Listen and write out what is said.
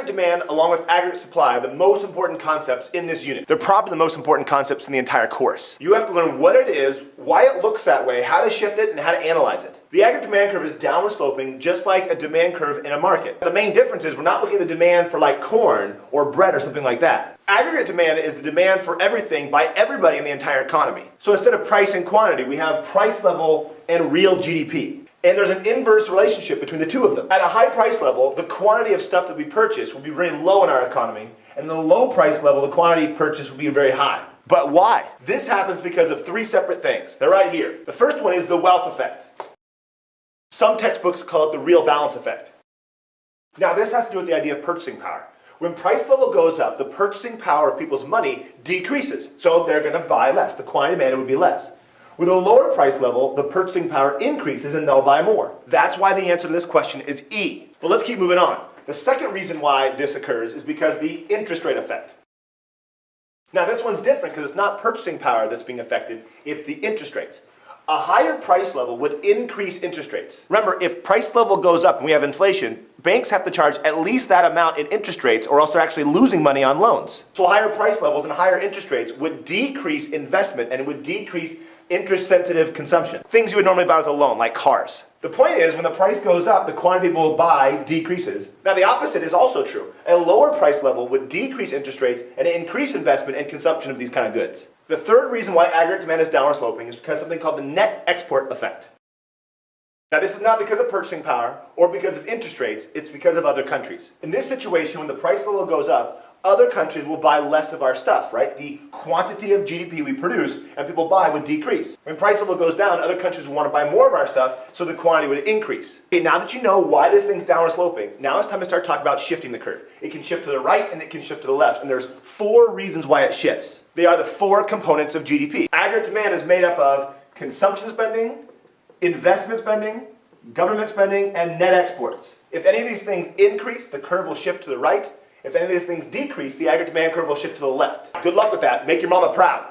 Aggregate demand along with aggregate supply are the most important concepts in this unit. They're probably the most important concepts in the entire course. You have to learn what it is, why it looks that way, how to shift it, and how to analyze it. The aggregate demand curve is downward sloping just like a demand curve in a market. The main difference is we're not looking at the demand for like corn or bread or something like that. Aggregate demand is the demand for everything by everybody in the entire economy. So instead of price and quantity, we have price level and real GDP. And there's an inverse relationship between the two of them. At a high price level, the quantity of stuff that we purchase will be very low in our economy, and the low price level, the quantity purchased will be very high. But why? This happens because of three separate things. They're right here. The first one is the wealth effect. Some textbooks call it the real balance effect. Now this has to do with the idea of purchasing power. When price level goes up, the purchasing power of people's money decreases. So they're going to buy less. The quantity demanded would be less. With a lower price level, the purchasing power increases and they'll buy more. That's why the answer to this question is E. But let's keep moving on. The second reason why this occurs is because the interest rate effect. Now this one's different because it's not purchasing power that's being affected, it's the interest rates. A higher price level would increase interest rates. Remember, if price level goes up and we have inflation, banks have to charge at least that amount in interest rates or else they're actually losing money on loans. So higher price levels and higher interest rates would decrease investment and it would decrease interest-sensitive consumption. Things you would normally buy with a loan, like cars. The point is, when the price goes up, the quantity people will buy decreases. Now the opposite is also true. A lower price level would decrease interest rates and increase investment and consumption of these kind of goods. The third reason why aggregate demand is downward sloping is because of something called the net export effect. Now this is not because of purchasing power or because of interest rates, it's because of other countries. In this situation, when the price level goes up, other countries will buy less of our stuff, right? The quantity of GDP we produce and people buy would decrease. When price level goes down, other countries will want to buy more of our stuff, so the quantity would increase. Okay, now that you know why this thing's downward sloping, now it's time to start talking about shifting the curve. It can shift to the right and it can shift to the left, and there's 4 reasons why it shifts. They are the 4 components of GDP. Aggregate demand is made up of consumption spending, investment spending, government spending, and net exports. If any of these things increase, the curve will shift to the right. If any of these things decrease, the aggregate demand curve will shift to the left. Good luck with that. Make your mama proud.